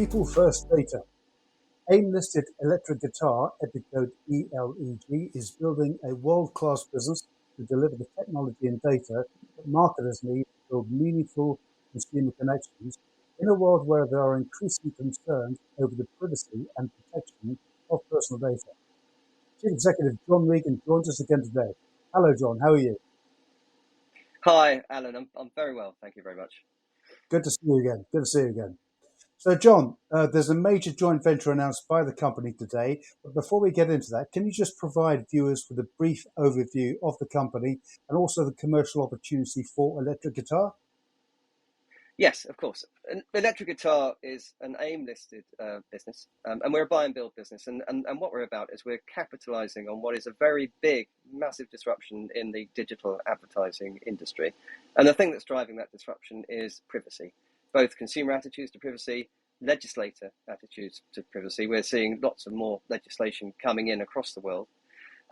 People First Data. AIM-listed electric guitar, Epicode ELEG, is building a world-class business to deliver the technology and data that marketers need to build meaningful consumer connections in a world where there are increasing concerns over the privacy and protection of personal data. Chief Executive John Regan joins us again today. Hello, John. How are you? Hi, Alan. I'm very well. Thank you very much. Good to see you again. Good to see you again. So, John, there's a major joint venture announced by the company today. But before we get into that, can you just provide viewers with a brief overview of the company and also the commercial opportunity for electric guitar? Yes, of course. Electric Guitar is an AIM-listed business, and we're a buy and build business. And what we're about is we're capitalizing on what is a very big, massive disruption in the digital advertising industry. And the thing that's driving that disruption is privacy, both consumer attitudes to privacy, legislator attitudes to privacy. We're seeing lots of more legislation coming in across the world.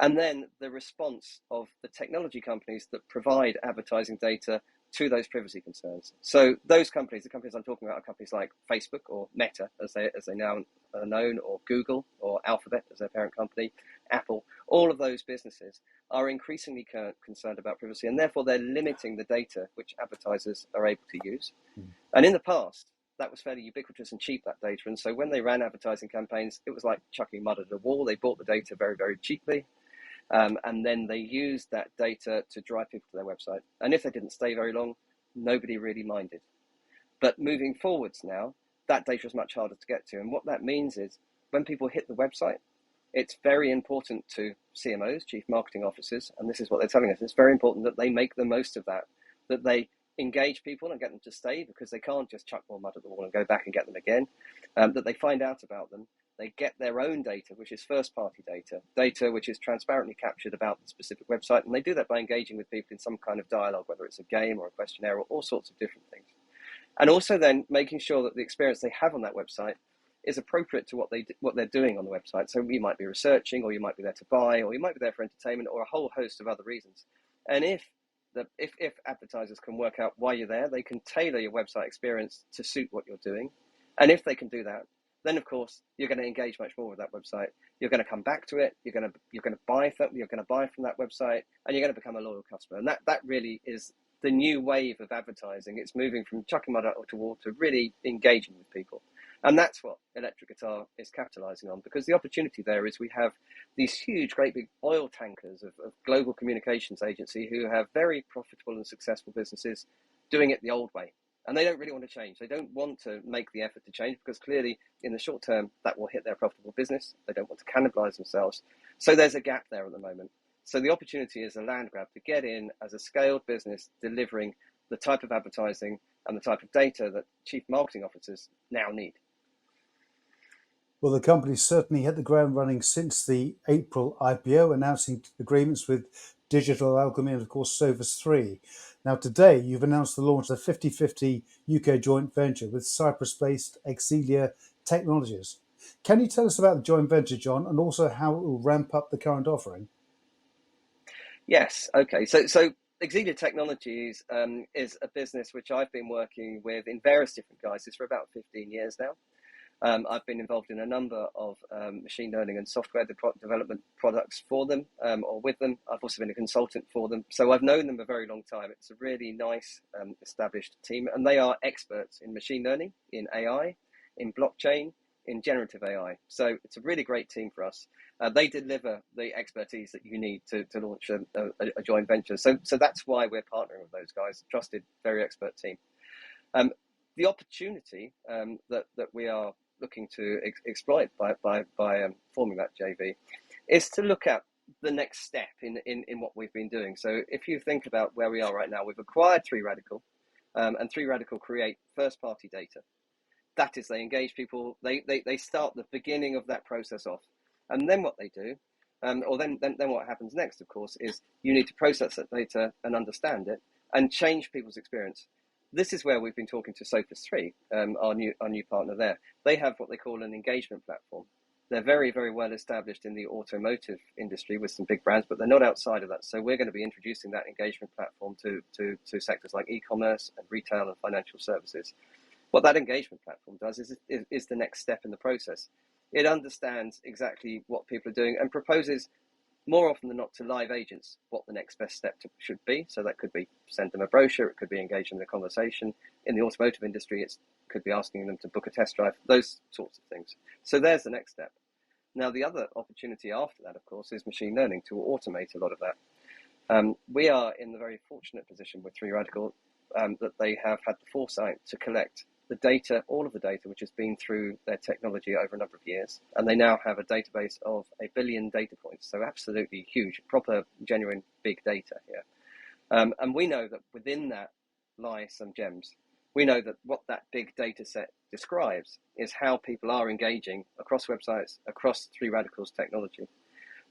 And then the response of the technology companies that provide advertising data to those privacy concerns. So those companies, the companies I'm talking about, are companies like Facebook or Meta, as they now are known, or Google or Alphabet as their parent company, Apple. All of those businesses are increasingly concerned about privacy, and therefore they're limiting the data which advertisers are able to use. And in the past, that was fairly ubiquitous and cheap, that data. And so when they ran advertising campaigns, it was like chucking mud at a wall. They bought the data very, very cheaply. And then they used that data to drive people to their website. And if they didn't stay very long, nobody really minded. But moving forwards now, that data is much harder to get to. And what that means is when people hit the website, it's very important to CMOs, chief marketing officers, and this is what they're telling us. It's very important that they make the most of that they engage people and get them to stay, because they can't just chuck more mud at the wall and go back and get them again, that they find out about them. They get their own data, which is first-party data which is transparently captured about the specific website, and they do that by engaging with people in some kind of dialogue, whether it's a game or a questionnaire or all sorts of different things. And also then making sure that the experience they have on that website is appropriate to what they're doing on the website. So you might be researching, or you might be there to buy, or you might be there for entertainment, or a whole host of other reasons. And if advertisers can work out why you're there, they can tailor your website experience to suit what you're doing. And if they can do that, then of course you're going to engage much more with that website. You're going to come back to it. You're going to buy from that website, and you're going to become a loyal customer. And that really is the new wave of advertising. It's moving from chucking mud out to wall to really engaging with people. And that's what Electric Guitar is capitalizing on, because the opportunity there is we have these huge, great big oil tankers of global communications agency who have very profitable and successful businesses doing it the old way. And they don't really want to change. They don't want to make the effort to change, because clearly in the short term, that will hit their profitable business. They don't want to cannibalize themselves. So there's a gap there at the moment. So the opportunity is a land grab to get in as a scaled business, delivering the type of advertising and the type of data that chief marketing officers now need. Well, the company certainly hit the ground running since the April IPO, announcing agreements with Digital Alchemy and, of course, Novus 3. Now, today, you've announced the launch of a 50-50 UK joint venture with Cyprus-based Exelia Technologies. Can you tell us about the joint venture, John, and also how it will ramp up the current offering? Yes. Okay. So Exelia Technologies is a business which I've been working with in various different guises for about 15 years now. I've been involved in a number of machine learning and software development products for them or with them. I've also been a consultant for them. So I've known them a very long time. It's a really nice established team, and they are experts in machine learning, in AI, in blockchain, in generative AI. So it's a really great team for us. They deliver the expertise that you need to launch a joint venture. So that's why we're partnering with those guys, trusted, very expert team. The opportunity that we are looking to exploit by forming that JV is to look at the next step in what we've been doing. So if you think about where we are right now, we've acquired 3Radical, and 3Radical create first-party data. That is, they engage people, they start the beginning of that process off. And then what they do, or then what happens next, of course, is you need to process that data and understand it and change people's experience. This is where we've been talking to Novus 3, our new partner there. They have what they call an engagement platform. They're very, very well established in the automotive industry with some big brands, but they're not outside of that. So we're going to be introducing that engagement platform to sectors like e-commerce and retail and financial services. What that engagement platform does is the next step in the process. It understands exactly what people are doing and proposes more often than not to live agents what the next best step should be. So that could be send them a brochure, it could be engage in a conversation. In the automotive industry, it could be asking them to book a test drive, those sorts of things. So there's the next step. Now, the other opportunity after that, of course, is machine learning to automate a lot of that. We are in the very fortunate position with 3 Radical that they have had the foresight to collect the data, all of the data, which has been through their technology over a number of years. And they now have a database of 1 billion data points. So absolutely huge, proper, genuine big data here. And we know that within that lie some gems. We know that what that big data set describes is how people are engaging across websites, across 3 Radicals technology.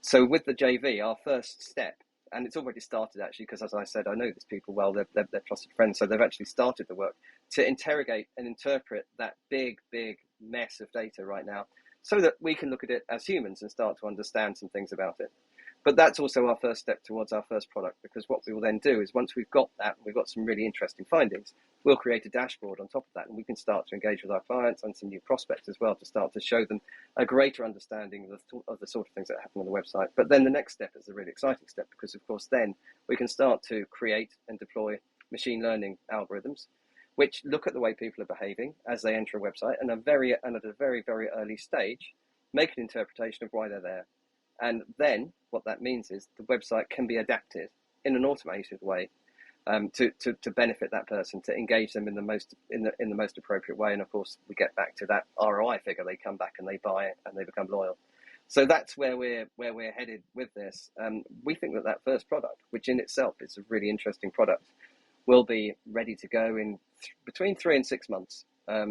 So with the JV, our first step, and it's already started actually, because as I said, I know these people well, they're trusted friends, so they've actually started the work to interrogate and interpret that big mess of data right now, so that we can look at it as humans and start to understand some things about it. But that's also our first step towards our first product, because what we will then do is once we've got that, we've got some really interesting findings, we'll create a dashboard on top of that, and we can start to engage with our clients and some new prospects as well to start to show them a greater understanding of the sort of things that happen on the website. But then the next step is a really exciting step, because of course then we can start to create and deploy machine learning algorithms which look at the way people are behaving as they enter a website, and at a very early stage make an interpretation of why they're there. And then what that means is the website can be adapted in an automated way to benefit that person, to engage them in the most appropriate way. And of course, we get back to that ROI figure. They come back and they buy it and they become loyal. So that's where we're headed with this. We think that first product, which in itself is a really interesting product, will be ready to go in between 3 and 6 months.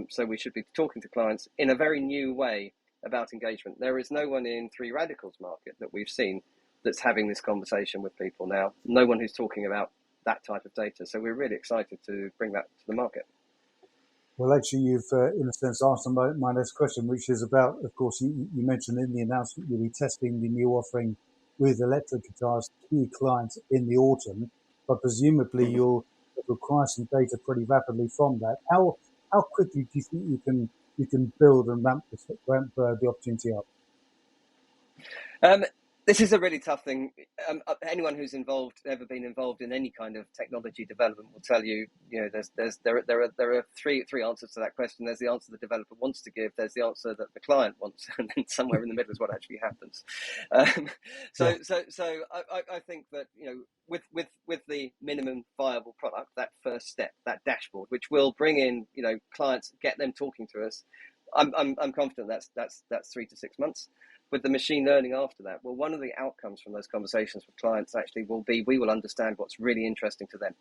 So we should be talking to clients in a very new way about engagement. There is no one in 3 Radicals market that we've seen that's having this conversation with people now. No one who's talking about that type of data. So we're really excited to bring that to the market. Well, actually, you've, in a sense, answered my next question, which is about, of course, you mentioned in the announcement you'll be testing the new offering with electric guitars key clients in the autumn, but presumably you'll require some data pretty rapidly from that. How quickly do you think you can build and ramp the opportunity up? This is a really tough thing. Anyone who's ever been involved in any kind of technology development will tell you, there are three answers to that question. There's the answer the developer wants to give. There's the answer that the client wants, and then somewhere in the middle is what actually happens. So I think that with the minimum viable product, that first step, that dashboard, which will bring in clients, get them talking to us. I'm confident that's 3 to 6 months. With the machine learning after that, well, one of the outcomes from those conversations with clients actually will be we will understand what's really interesting to them.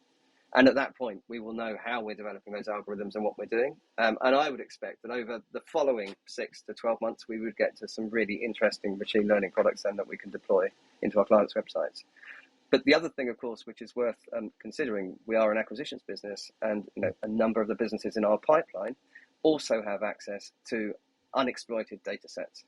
And at that point, we will know how we're developing those algorithms and what we're doing. And I would expect that over the following 6 to 12 months, we would get to some really interesting machine learning products then that we can deploy into our clients' websites. But the other thing, of course, which is worth considering, we are an acquisitions business, and a number of the businesses in our pipeline also have access to unexploited data sets.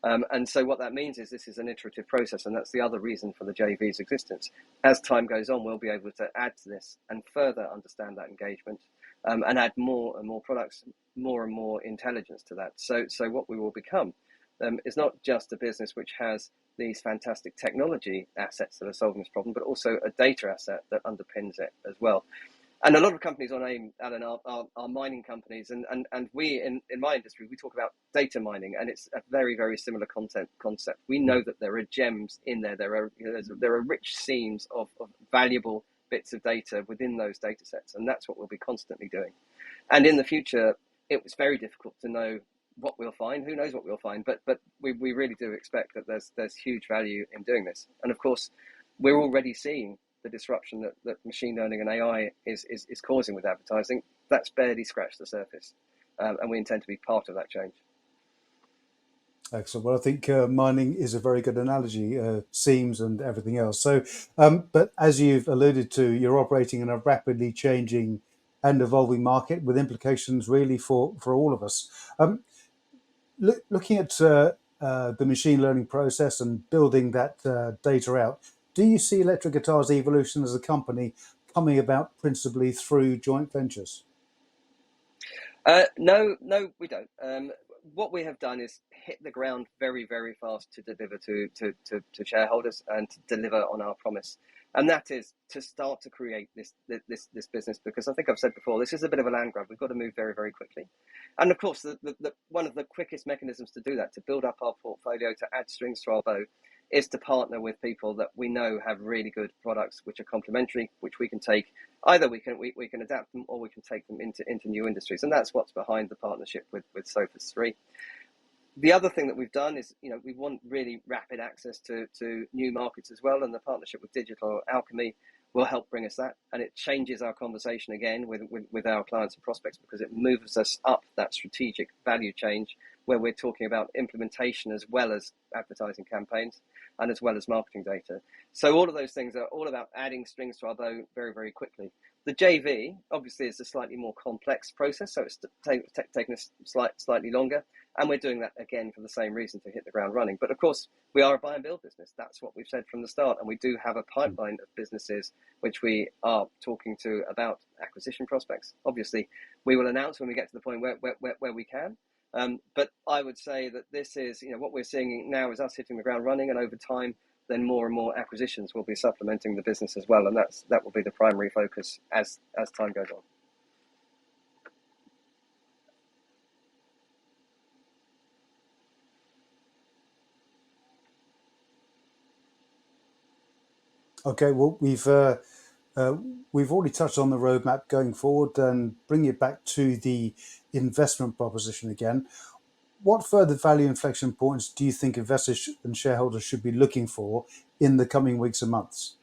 And so what that means is this is an iterative process, and that's the other reason for the JV's existence. As time goes on, we'll be able to add to this and further understand that engagement, and add more and more products, more and more intelligence to that. So what we will become is not just a business which has these fantastic technology assets that are solving this problem, but also a data asset that underpins it as well. And a lot of companies on AIM, Alan, are mining companies, and we in my industry, we talk about data mining, and it's a very similar concept. We know that there are gems in there. There are rich seams of valuable bits of data within those data sets, and that's what we'll be constantly doing. And in the future, it was very difficult to know what we'll find. Who knows what we'll find? But we really do expect that there's huge value in doing this. And of course, we're already seeing the disruption that machine learning and AI is causing with advertising. That's barely scratched the surface, and we intend to be part of that change. Excellent. Well, I think mining is a very good analogy, seams and everything else. So, but as you've alluded to, you're operating in a rapidly changing and evolving market with implications really for all of us. Looking at the machine learning process and building that data out, do you see Electric Guitar's evolution as a company coming about principally through joint ventures? No, we don't. What we have done is hit the ground very, very fast to deliver to shareholders and to deliver on our promise. And that is to start to create this business, because I think I've said before, this is a bit of a land grab. We've got to move very, very quickly. And of course, one of the quickest mechanisms to do that, to build up our portfolio, to add strings to our bow, is to partner with people that we know have really good products which are complementary, which we can take. Either we can adapt them, or we can take them into new industries, and that's what's behind the partnership with Sophos 3. The other thing that we've done is, we want really rapid access to new markets as well, and the partnership with Digital Alchemy will help bring us that, and it changes our conversation again with our clients and prospects, because it moves us up that strategic value change where we're talking about implementation as well as advertising campaigns and as well as marketing data. So all of those things are all about adding strings to our bow very, very quickly. The JV obviously is a slightly more complex process, so it's taken us slightly longer, and we're doing that again for the same reason, to hit the ground running. But of course, we are a buy and build business. That's what we've said from the start, and we do have a pipeline of businesses which we are talking to about acquisition prospects. Obviously, we will announce when we get to the point where we can. But I would say that this is, what we're seeing now is us hitting the ground running, and over time, then more and more acquisitions will be supplementing the business as well, and that will be the primary focus as time goes on. Okay, well, we've already touched on the roadmap going forward, and bring it back to the investment proposition again. What further value inflection points do you think investors and shareholders should be looking for in the coming weeks and months?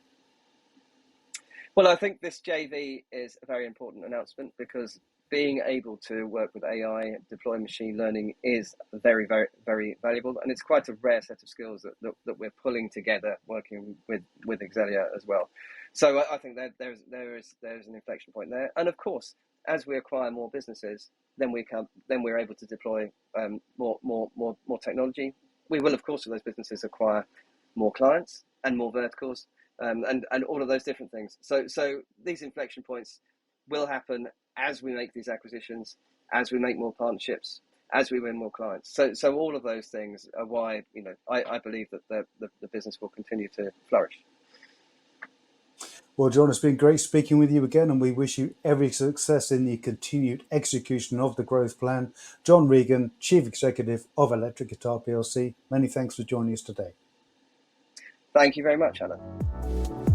Well, I think this JV is a very important announcement, because being able to work with AI, deploy machine learning, is very, very, very valuable, and it's quite a rare set of skills that we're pulling together, working with Exelia as well. So I think that there's an inflection point there, and of course, as we acquire more businesses, then we're able to deploy more technology. We will, of course, with those businesses, acquire more clients and more verticals. And all of those different things. So these inflection points will happen as we make these acquisitions, as we make more partnerships, as we win more clients. So all of those things are why I believe that the business will continue to flourish. Well, John, it's been great speaking with you again, and we wish you every success in the continued execution of the growth plan. John Regan, Chief Executive of Electric Guitar PLC, many thanks for joining us today. Thank you very much, Alan.